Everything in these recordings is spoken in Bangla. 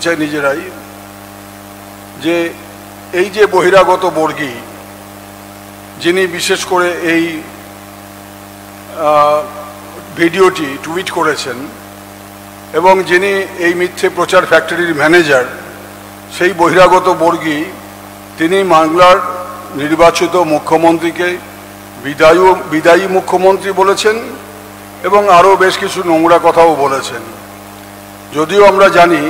চাই নিজেরাই যে এই যে বহিরাগত বর্গী যিনি বিশেষ করে এই ভিডিওটি টুইট করেছেন এবং যিনি এই মিথ্যে প্রচার ফ্যাক্টরির ম্যানেজার, সেই বহিরাগত বর্গী তিনি বাংলার নির্বাচিত মুখ্যমন্ত্রীকে বিদায়ী মুখ্যমন্ত্রী বলেছেন এবং আরও বেশ কিছু নোংরা কথাও বলেছেন। যদিও আমরা জানি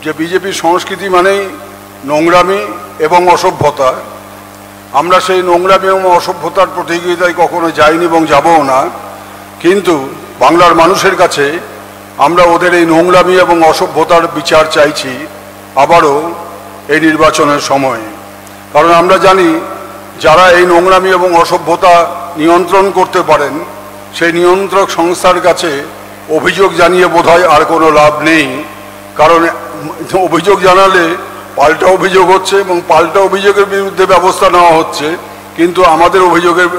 যে বিজেপির সংস্কৃতি মানেই নোংরামি এবং অসভ্যতা, আমরা সেই নোংরামি এবং অসভ্যতার প্রতিযোগিতায় কখনো যাইনি এবং যাবও না, কিন্তু বাংলার মানুষের কাছে আমরা ওদের এই নোংরামি এবং অসভ্যতার বিচার চাইছি আবারও এই নির্বাচনের সময়। কারণ আমরা জানি যারা এই নোংরামি এবং অসভ্যতা নিয়ন্ত্রণ করতে পারেন সেই নিয়ন্ত্রক সংস্থার কাছে অভিযোগ জানিয়ে বোধহয় আর কোনো লাভ নেই, কারণ অভিযোগ জানালে পাল্টা অভিযোগ হচ্ছে এবং পাল্টা অভিযোগের বিরুদ্ধে ব্যবস্থা নেওয়া হচ্ছে, কিন্তু আমাদের অভিযোগের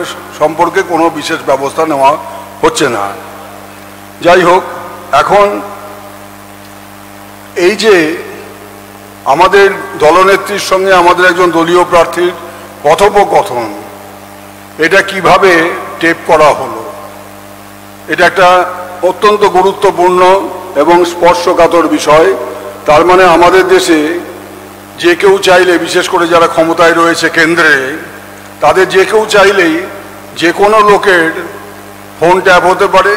সম্পর্কে কোনো বিশেষ ব্যবস্থা নেওয়া হচ্ছে না। যাই হোক, এখন এই যে আমাদের দলনেত্রীর সঙ্গে আমাদের একজন দলীয় প্রার্থীর কথোপকথন, এটা কিভাবে টেপ করা হলো, এটা একটা অত্যন্ত গুরুত্বপূর্ণ এবং স্পর্শকাতর বিষয়। তার মানে আমাদের দেশে যে কেউ চাইলে, বিশেষ করে যারা ক্ষমতায় রয়েছে কেন্দ্রে, তাদের যে কেউ চাইলেই যে কোনো লোকের ফোন ট্যাপ হতে পারে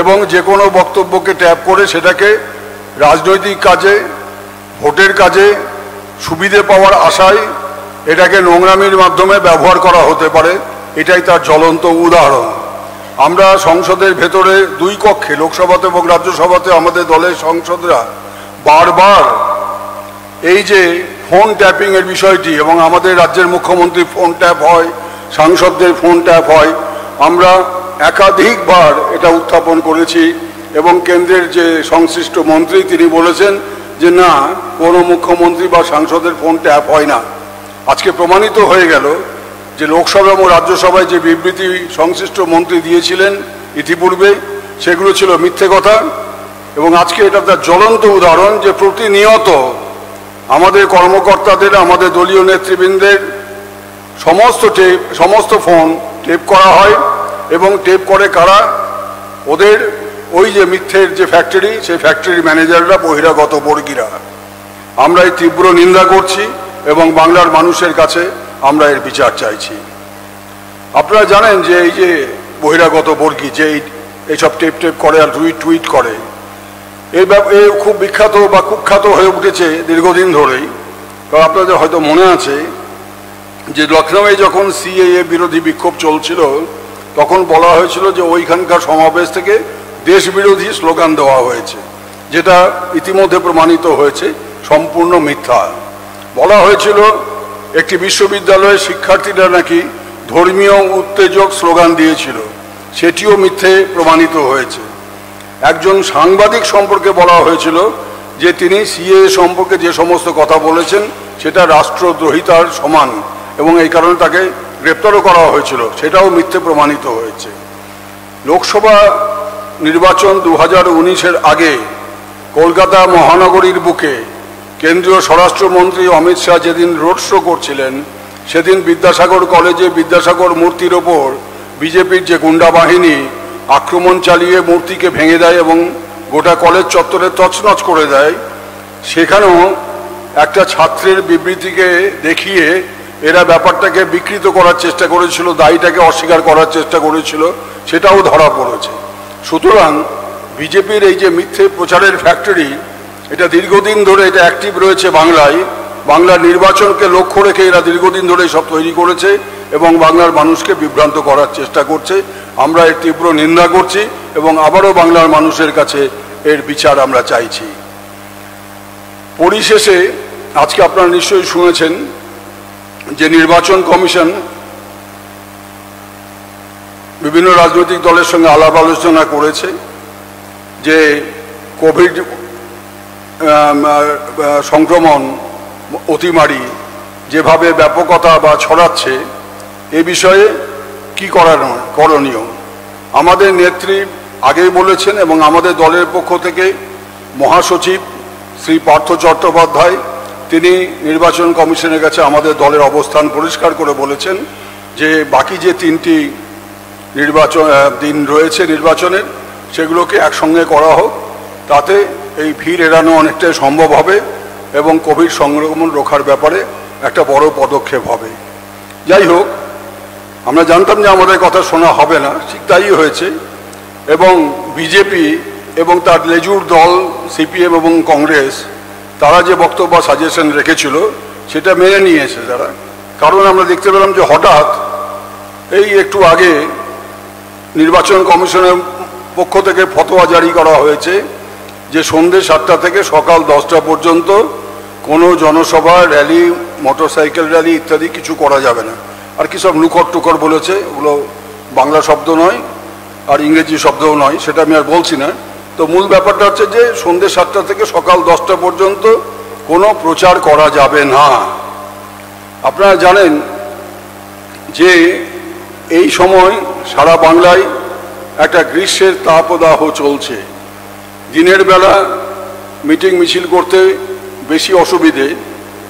এবং যে কোনো বক্তব্যকে ট্যাপ করে সেটাকে রাজনৈতিক কাজে, ভোটের কাজে সুবিধে পাওয়ার আশায় এটাকে নোংরামির মাধ্যমে ব্যবহার করা হতে পারে। এটাই তার জ্বলন্ত উদাহরণ। আমরা সংসদের ভেতরে দুই কক্ষে, লোকসভাতে এবং রাজ্যসভাতে আমাদের দলের সংসদরা বারবার এই যে ফোন ট্যাপিং এর বিষয়টি, এবং আমাদের রাজ্যের মুখ্যমন্ত্রী ফোন ট্যাপ হয়, সাংসদদের ফোন ট্যাপ হয়, আমরা একাধিকবার এটা উত্থাপন করেছি এবং কেন্দ্রের যে সংশ্লিষ্ট মন্ত্রী তিনি বলেছেন যে না, কোনো মুখ্যমন্ত্রী বা সাংসদের ফোন ট্যাপ হয় না। আজকে প্রমাণিত হয়ে গেল যে লোকসভা এবং রাজ্যসভায় যে বিবৃতি সংশ্লিষ্ট মন্ত্রী দিয়েছিলেন ইতিপূর্বে, সেগুলো ছিল মিথ্যে কথা। এবং আজকে এটা তার জ্বলন্ত উদাহরণ যে প্রতিনিয়ত আমাদের কর্মকর্তাদের, আমাদের দলীয় নেতৃবৃন্দের সমস্ত ফোন টেপ করা হয় এবং টেপ করে কারা? ওদের ওই যে মিথ্যের যে ফ্যাক্টরি, সেই ফ্যাক্টরির ম্যানেজাররা, বহিরাগত বর্গীরা। আমরা এই তীব্র নিন্দা করছি এবং বাংলার মানুষের কাছে আমরা এর বিচার চাইছি। আপনারা জানেন যে এই যে বহিরাগত বর্গী যে এইসব টেপ করে আর টুইট করে, এ খুব বিখ্যাত বা কুখ্যাত হয়ে উঠেছে দীর্ঘদিন ধরেই। কারণ আপনাদের হয়তো মনে আছে যে লখনৌয়ে যখন সিএএ বিরোধী বিক্ষোভ চলছিল, তখন বলা হয়েছিল যে ওইখানকার সমাবেশ থেকে দেশ বিরোধী স্লোগান দেওয়া হয়েছে, যেটা ইতিমধ্যে প্রমাণিত হয়েছে সম্পূর্ণ মিথ্যা। বলা হয়েছিল একটি বিশ্ববিদ্যালয়ের শিক্ষার্থীরা নাকি ধর্মীয় উত্তেজক স্লোগান দিয়েছিল, সেটিও মিথ্যে প্রমাণিত হয়েছে। একজন সাংবাদিক সম্পর্কে বলা হয়েছিল যে তিনি সিএএ সম্পর্কে যে সমস্ত কথা বলেছেন সেটা রাষ্ট্রদ্রোহিতার সমান এবং এই কারণে তাকে গ্রেপ্তারও করা হয়েছিল, সেটাও মিথ্যে প্রমাণিত হয়েছে। লোকসভা নির্বাচন 2019-এর আগে কলকাতা মহানগরীর বুকে কেন্দ্রীয় স্বরাষ্ট্রমন্ত্রী অমিত শাহ যেদিন রোড শো করছিলেন, সেদিন বিদ্যাসাগর কলেজে বিদ্যাসাগর মূর্তির ওপর বিজেপির যে গুন্ডা বাহিনী আক্রমণ চালিয়ে মূর্তিকে ভেঙে দেয় এবং গোটা কলেজ চত্বরে তছনছ করে দেয়, সেখানেও একটা ছাত্রের বিবৃতিকে দেখিয়ে এরা ব্যাপারটাকে বিকৃত করার চেষ্টা করেছিল, দায়ীটাকে অস্বীকার করার চেষ্টা করেছিল, সেটাও ধরা পড়েছে। সুতরাং বিজেপির এই যে মিথ্যে প্রচারের ফ্যাক্টরি, এটা দীর্ঘদিন ধরে এটা অ্যাক্টিভ রয়েছে বাংলায়। বাংলার নির্বাচনকে লক্ষ্য রেখে এরা দীর্ঘদিন ধরে সব তৈরি করেছে এবং বাংলার মানুষকে বিভ্রান্ত করার চেষ্টা করছে। আমরা এর তীব্র নিন্দা করছি এবং আবারও বাংলার মানুষের কাছে এর বিচার আমরা চাইছি। পরিশেষে আজকে আপনারা নিশ্চয়ই শুনেছেন যে নির্বাচন কমিশন বিভিন্ন রাজনৈতিক দলের সঙ্গে আলাপ আলোচনা করেছে যে কোভিড সংক্রমণ অতিমারি যেভাবে ব্যাপকতা বা ছড়াচ্ছে, এ বিষয়ে কি করণীয়। আমাদের নেত্রী আগেই বলেছেন এবং আমাদের দলের পক্ষ থেকে মহাসচিব শ্রী পার্থ চট্টোপাধ্যায় তিনি নির্বাচন কমিশনের কাছে আমাদের দলের অবস্থান পরিষ্কার করে বলেছেন যে বাকি যে 3টি নির্বাচন দিন রয়েছে নির্বাচনের সেগুলোকে একসঙ্গে করা হোক, তাতে এই ভিড় এড়ানো অনেকটাই সম্ভব হবে এবং কোভিড সংক্রমণ রোখার ব্যাপারে একটা বড় পদক্ষেপ হবে। যাই হোক, আমরা জানতাম যে আমাদের কথা শোনা হবে না, ঠিক তাই হয়েছে এবং বিজেপি এবং তার লেজুর দল সিপিএম এবং কংগ্রেস তারা যে বক্তব্য সাজেশন রেখেছিল সেটা মেনে নিয়েছে তারা। কারণ আমরা দেখতে পেলাম যে হঠাৎ এই একটু আগে নির্বাচন কমিশনের পক্ষ থেকে ফতোয়া জারি করা হয়েছে যে সন্ধ্যে 7টা থেকে সকাল 10টা পর্যন্ত কোনো জনসভা, র্যালি, মোটরসাইকেল র্যালি ইত্যাদি কিছু করা যাবে না। আর কি সব নুকর টুকর বলেছে, ওগুলো বাংলা শব্দ নয় আর ইংরেজি শব্দও নয়, সেটা আমি আর বলছি না। তো মূল ব্যাপারটা হচ্ছে যে সন্ধ্যে 7টা থেকে সকাল 10টা পর্যন্ত কোনো প্রচার করা যাবে না। আপনারা জানেন যে এই সময় সারা বাংলায় একটা গ্রীষ্মের তাপদাহ চলছে। দিনের বেলা মিটিং মিছিল করতে বেশি অসুবিধে,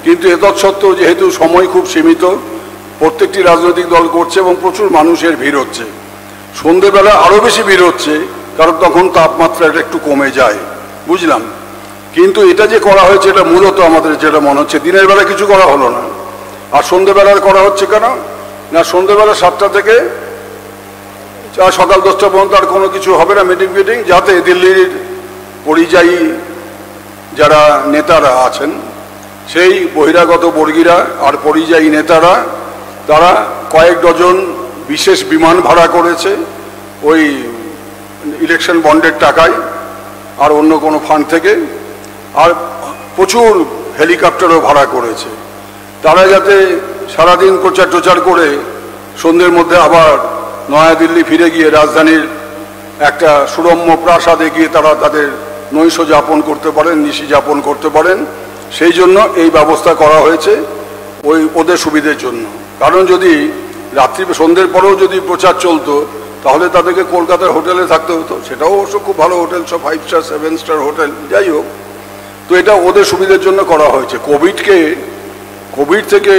কিন্তু এতৎসত্ত্বেও যেহেতু সময় খুব সীমিত, প্রত্যেকটি রাজনৈতিক দল করছে এবং প্রচুর মানুষের ভিড় হচ্ছে। সন্ধেবেলা আরও বেশি ভিড় হচ্ছে, কারণ তখন তাপমাত্রাটা একটু কমে যায়, বুঝলাম। কিন্তু এটা যে করা হয়েছে এটা মূলত আমাদের যেটা মনে হচ্ছে দিনের বেলা কিছু করা হলো না, আর সন্ধেবেলার করা হচ্ছে কেন না, সন্ধেবেলা 7টা থেকে সকাল 10টা পর্যন্ত আর কোনো কিছু হবে না মিটিং ফিটিং, যাতে দিল্লির পরিযায়ী যারা নেতারা আছেন সেই বহিরাগত বর্গীরা আর পরিযায়ী নেতারা তারা কয়েক ডজন বিশেষ বিমান ভাড়া করেছে ওই ইলেকশন বন্ডের টাকায় আর অন্য কোনো ফান্ড থেকে, আর প্রচুর হেলিকপ্টারও ভাড়া করেছে। তারা যাতে সারাদিন প্রচার টোচার করে সন্ধ্যের মধ্যে আবার নয়াদিল্লি ফিরে গিয়ে রাজধানীর একটা সুরম্য প্রাসাদে গিয়ে তারা তাদের নৈশ যাপন করতে পারেন, নিশি যাপন করতে পারেন, সেই জন্য এই ব্যবস্থা করা হয়েছে ওদের সুবিধের জন্য। কারণ যদি রাত্রি সন্ধ্যের পরেও যদি প্রচার চলতো তাহলে তাদেরকে কলকাতার হোটেলে থাকতে হতো, সেটাও অবশ্য খুব ভালো হোটেল, সব 5 স্টার 7 স্টার হোটেল, যাই হোক। তো এটা ওদের সুবিধের জন্য করা হয়েছে। কোভিড থেকে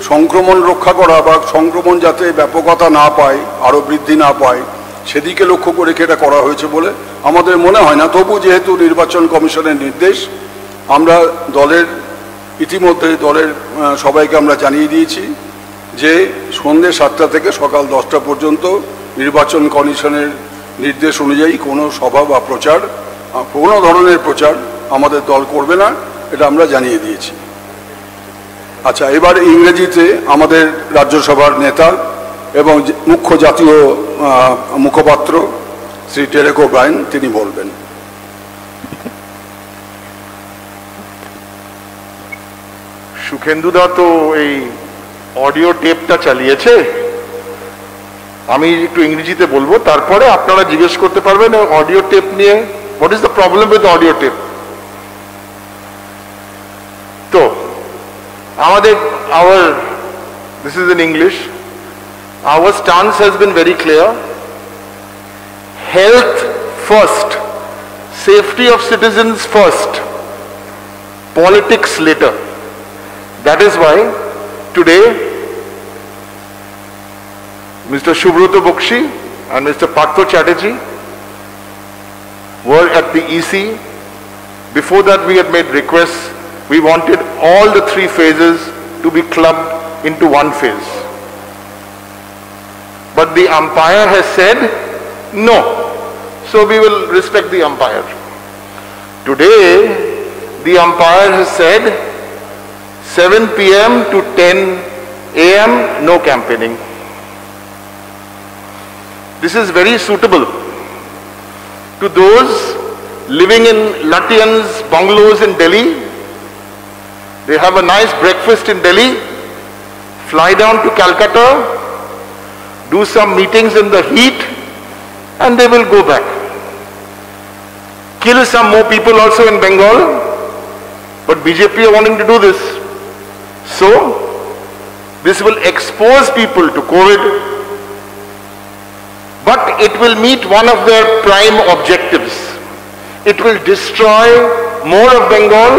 সংক্রমণ রক্ষা করা বা সংক্রমণ যাতে ব্যাপকতা না পায়, আরও বৃদ্ধি না পায়, সেদিকে লক্ষ্য করে এটা করা হয়েছে বলে আমাদের মনে হয় না। তবু যেহেতু নির্বাচন কমিশনের নির্দেশ, আমরা ইতিমধ্যে দলের সবাইকে আমরা জানিয়ে দিয়েছি যে সন্ধ্যে 7টা থেকে সকাল 10টা পর্যন্ত নির্বাচন কমিশনের নির্দেশ অনুযায়ী কোনো সভা বা প্রচার, কোনো ধরনের প্রচার আমাদের দল করবে না, এটা আমরা জানিয়ে দিয়েছি। আচ্ছা, এবার ইংরেজিতে আমাদের রাজ্যসভার নেতা এবং মুখ্য জাতীয় মুখপাত্র শ্রী ডেরেক ওব্রায়েন তিনি বলবেন। সুখেন্দুদা তো এই অডিও টেপটা চালিয়েছে, আমি একটু ইংরেজিতে বলবো, তারপরে আপনারা জিজ্ঞেস করতে পারবেন অডিও টেপ নিয়ে what is the problem with audio tape. তো আমাদের this is in English, our stance has been very clear: health first, safety of citizens first, politics later. That is why today Mr. Subroto Bokshi and Mr. Partho Chatterjee were at the EC. Before that we had made requests. We wanted all the 3 phases to be clubbed into one phase. But the umpire has said no. So we will respect the umpire. Today, the umpire has said 7 p.m. to 10 a.m. no campaigning. This is very suitable to those living in Lutyens bungalows in Delhi. They have a nice breakfast in Delhi, fly down to Calcutta, do some meetings in the heat, and they will go back. Kill some more people also in Bengal, but BJP are wanting to do this. So, this will expose people to COVID, but it will meet one of their prime objectives. It will destroy more of Bengal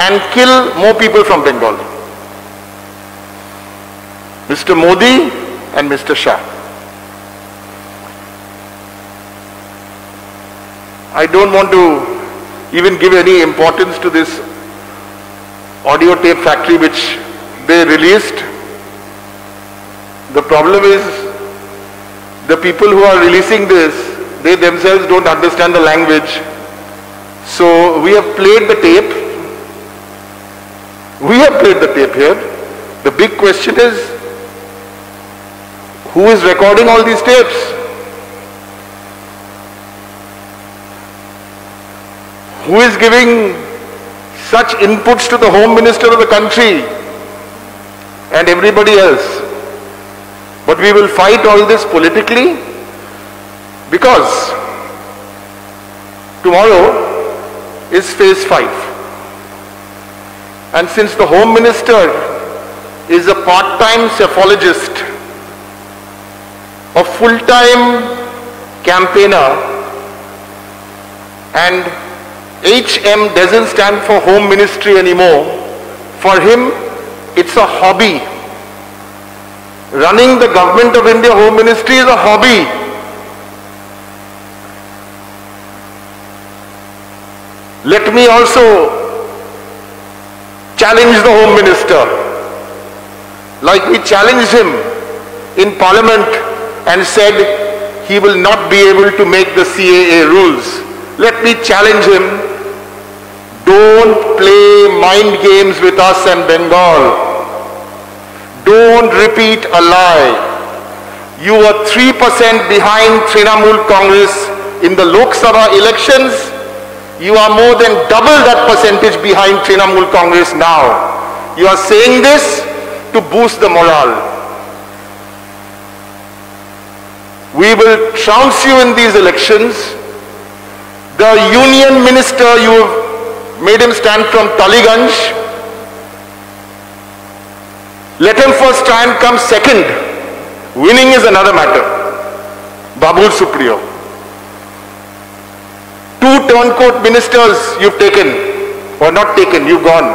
and kill more people from Bengal. Mr. Modi and Mr. Shah. I don't want to even give any importance to this audio tape factory which they released. The problem is the people who are releasing this, they themselves don't understand the language. So we have played the tape. We have played the tape here. The big question is, who is recording all these tapes? Who is giving such inputs to the Home Minister of the country and everybody else? But we will fight all this politically because tomorrow is phase 5. And since the Home Minister is a part-time cephalogist, a full-time campaigner, and HM doesn't stand for Home Ministry anymore. For him, it's a hobby. Running the Government of India Home Ministry is a hobby. Let me also challenge the Home Minister, like we challenged him in Parliament and said he will not be able to make the CAA rules. Let me challenge him. Don't play mind games with us and Bengal. Don't repeat a lie. You were 3% behind Trinamool Congress in the Lok Sabha elections. You are more than double that percentage behind Trinamool Congress now. You are saying this to boost the morale. We will trounce you in these elections. The union minister, you have made him stand from Taliganj. Let him first try and come second. Winning is another matter. Babul Supriyo. 2 turncoat ministers you've taken, or not taken, you've gone.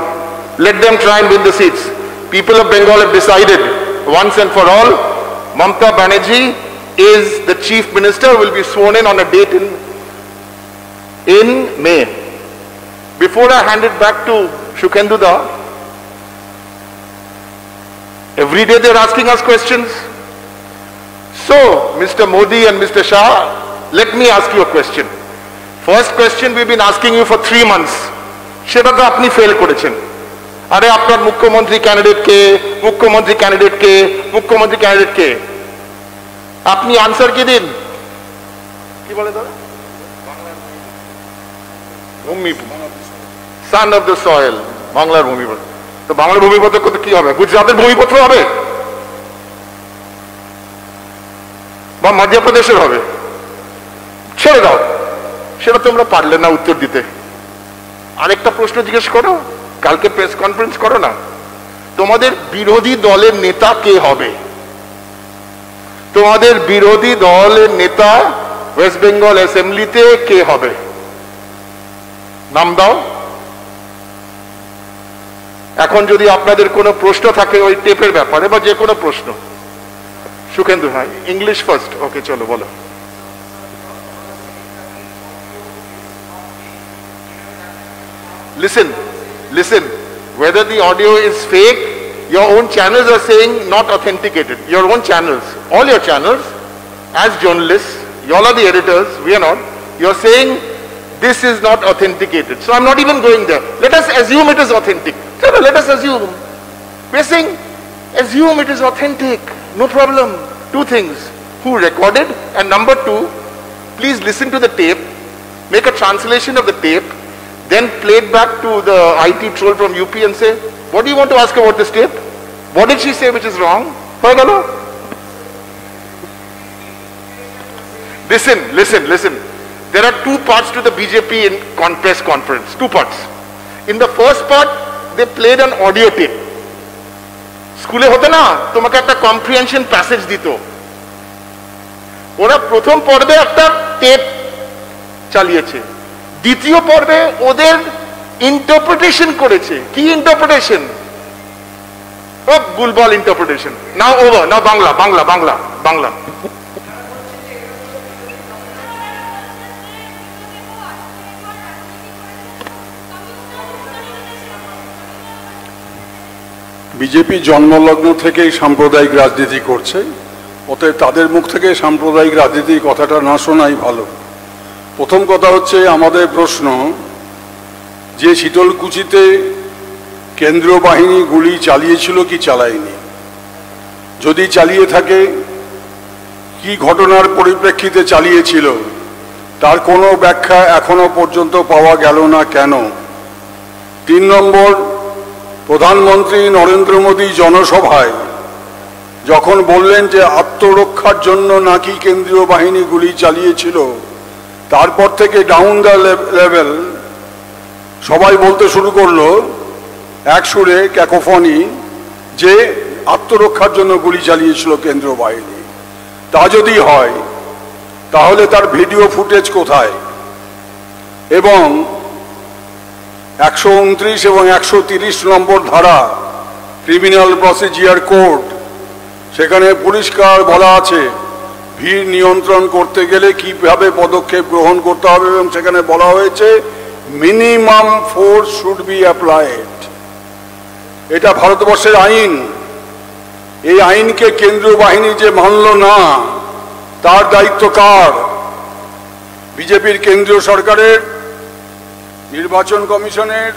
Let them try and win the seats. People of Bengal have decided once and for all, Mamata Banerjee is the chief minister, will be sworn in on a date in May. Before I hand it back to Shukhendu Da, every day they're asking us questions. So, Mr. Modi and Mr. Shah, let me ask you a question. First question we've been asking you for 3 months. সেটা তো আপনি ফেল করেছেন। আরে আপনার মুখ্যমন্ত্রী ক্যান্ডিডেট কে, মুখ্যমন্ত্রী ক্যান্ডিডেট কে, মুখ্যমন্ত্রী ক্যান্ডিডেট কে? আপনি আনসার কি দিন? কি বলে দাদা? ভূমিপুত্র, son of the soil, বাংলার ভূমিপুত্র। তো বাংলার ভূমিপুত্র করতে কি হবে? গুজরাটের ভূমিপুত্র হবে? বা মধ্যপ্রদেশের হবে? ছেড়ে দাও, সেটা তোমরা পারলে না উত্তর দিতে। আরেকটা প্রশ্ন জিজ্ঞেস করো, কালকে প্রেস কনফারেন্স করো না, তোমাদের বিরোধী দলের নেতা কে হবে? তোমাদের বিরোধী দলের নেতা ওয়েস্ট বেঙ্গল অ্যাসেম্বলিতে কে হবে? নাম দাও। এখন যদি আপনাদের কোনো প্রশ্ন থাকে ওই টেপের ব্যাপারে বা যে কোনো প্রশ্ন, সুখেন্দু ভাই, ইংলিশ ফার্স্ট, ওকে চলো বলো। Listen, whether the audio is fake, your own channels are saying not authenticated. Your own channels, all your channels, as journalists, you all are the editors, we are not. You're saying this is not authenticated. So I'm not even going there. Let us assume it is authentic. No, let us assume. We're saying, assume it is authentic. No problem. 2 things. Who recorded? And number 2, please listen to the tape, make a translation of the tape, then play it back to the IT troll from UP and say, what do you want to ask about this tape? What did she say which is wrong? Listen. There are 2 parts to the BJP in press conference. 2 parts. In the first part, they played an audio tape. স্কুলে হতো না, তোমাকে একটা কম্প্রিহেনশন প্যাসেজ দিত, ওরা প্রথম পর্বে একটা টেপ চালিয়েছে, দ্বিতীয় পর্বে ওদের ইন্টারপ্রিটেশন করেছে। কি ইন্টারপ্রিটেশন? গুলবাল ইন্টারপ্রিটেশন। নাও ওভার, নাও বাংলা বাংলা বাংলা বাংলা। বিজেপি জন্মলগ্ন থেকেই সাম্প্রদায়িক রাজনীতি করছে, অতএব তাদের মুখ থেকে সাম্প্রদায়িক রাজনীতির কথাটা না শোনাই ভালো। প্রথম কথা হচ্ছে আমাদের প্রশ্ন যে শীতলকুচিতে কেন্দ্রীয় বাহিনী গুলি চালিয়েছিল কি চালায়নি, যদি চালিয়ে থাকে কি ঘটনার পরিপ্রেক্ষিতে চালিয়েছিল তার কোনো ব্যাখ্যা এখনো পর্যন্ত পাওয়া গেল না কেন। 3 নম্বর, প্রধানমন্ত্রী নরেন্দ্র মোদী জনসভায় যখন বললেন যে আত্মরক্ষার জন্য নাকি কেন্দ্রীয় বাহিনী গুলি চালিয়েছিল, তারপর থেকে ডাউন দ্য লেভেল সবাই বলতে শুরু করলো এক সুরে, ক্যাকোফনি, যে আত্মরক্ষার জন্য গুলি চালিয়েছিল কেন্দ্রীয় বাহিনী। তা যদি হয় তাহলে তার ভিডিও ফুটেজ কোথায়? এবং 129 এবং 130 নম্বর ধারা ক্রিমিনাল প্রসিজিয়ার কোড, সেখানে পরিষ্কার বলা আছে ভিড় নিয়ন্ত্রণ করতে গেলে কিভাবে পদক্ষেপ গ্রহণ করতে হবে, এবং সেখানে বলা হয়েছে minimum force should be applied. এটা ভারতবর্ষের আইন। এই আইনকে কেন্দ্রীয় বাহিনী যে মানল না, তার দায়িত্ব কার? বিজেপির কেন্দ্রীয় সরকারের, নির্বাচন কমিশনের,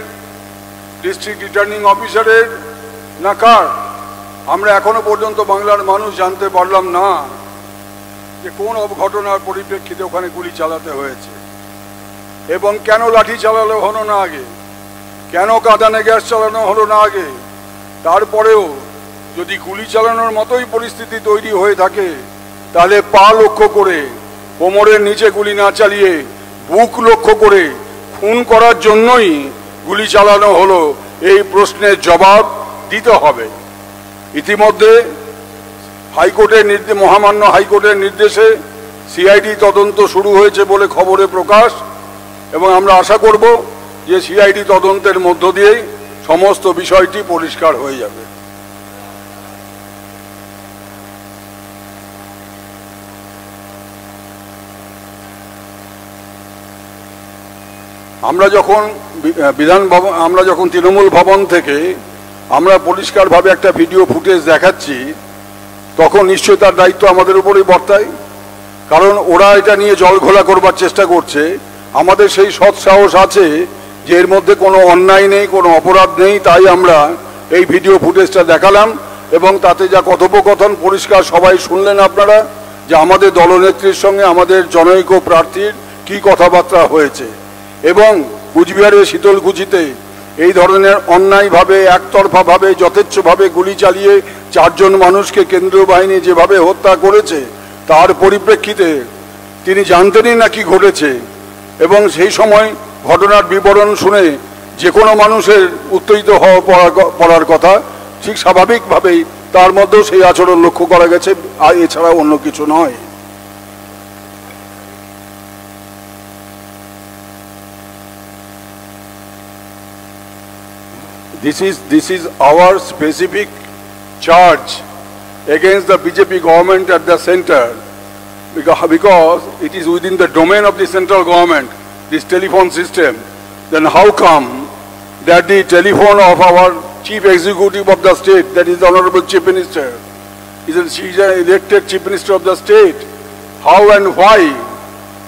ডিস্ট্রিক্ট রিটার্নিং অফিসারের, না কার? আমরা এখনো পর্যন্ত বাংলার মানুষ জানতে পারলাম না যে কোন ঘটনার পরিপ্রেক্ষিতে ওখানে গুলি চালাতে হয়েছে, এবং কেন লাঠি চালানো হলো না আগে, কেন কাঁদানে গ্যাস চালানো হলো না আগে। তারপরেও যদি গুলি চালানোর মতোই পরিস্থিতি তৈরি হয়ে থাকে, তাহলে পা লক্ষ্য করে, কোমরের নিচে গুলি না চালিয়ে বুক লক্ষ্য করে খুন করার জন্যই গুলি চালানো হলো, এই প্রশ্নের জবাব দিতে হবে। ইতিমধ্যে হাইকোর্টের মহামান্য হাইকোর্টের নির্দেশে সিআইডি তদন্ত শুরু হয়েছে বলে খবরে প্রকাশ, এবং আমরা আশা করব যে সিআইডি তদন্তের মধ্য দিয়েই সমস্ত বিষয়টি পরিষ্কার হয়ে যাবে। আমরা যখন বিধান ভবন, আমরা যখন তৃণমূল ভবন থেকে আমরা পরিষ্কারভাবে একটা ভিডিও ফুটেজ দেখাচ্ছি, তখন নিশ্চয়ই তার দায়িত্ব আমাদের উপরেই বর্তায়, কারণ ওরা এটা নিয়ে জল ঘোলা করবার চেষ্টা করছে। আমাদের সেই সৎ সাহস আছে যে এর মধ্যে কোনো অন্যায় নেই, কোনো অপরাধ নেই, তাই আমরা এই ভিডিও ফুটেজটা দেখালাম, এবং তাতে যা কথোপকথন পরিষ্কার সবাই শুনলেন আপনারা, যে আমাদের দলনেত্রীর সঙ্গে আমাদের জনৈক প্রার্থীর কি কথাবার্তা হয়েছে। এবং কুচবিহারের শীতলকুচিতে এই ধরনের অন্যায়ভাবে, একতরফাভাবে, যথেচ্ছভাবে গুলি চালিয়ে 4 জন মানুষকে কেন্দ্রীয় বাহিনী যেভাবে হত্যা করেছে, তার পরিপ্রেক্ষিতে তিনি জানতেনই না কি ঘটেছে, এবং সেই সময় ঘটনার বিবরণ শুনে যে কোনো মানুষের উত্তেজিত হওয়া পড়ার কথা, ঠিক স্বাভাবিকভাবেই তার মধ্যেও সেই আচরণ লক্ষ্য করা গেছে, আর এছাড়া অন্য কিছু নয়। This is our specific charge against the BJP government at the center, because it is within the domain of the central government, this telephone system. Then how come that the telephone of our chief executive of the state, that is the Honorable Chief Minister, she is an elected Chief Minister of the state, how and why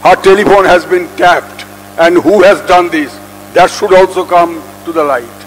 her telephone has been tapped, and who has done this? That should also come to the light.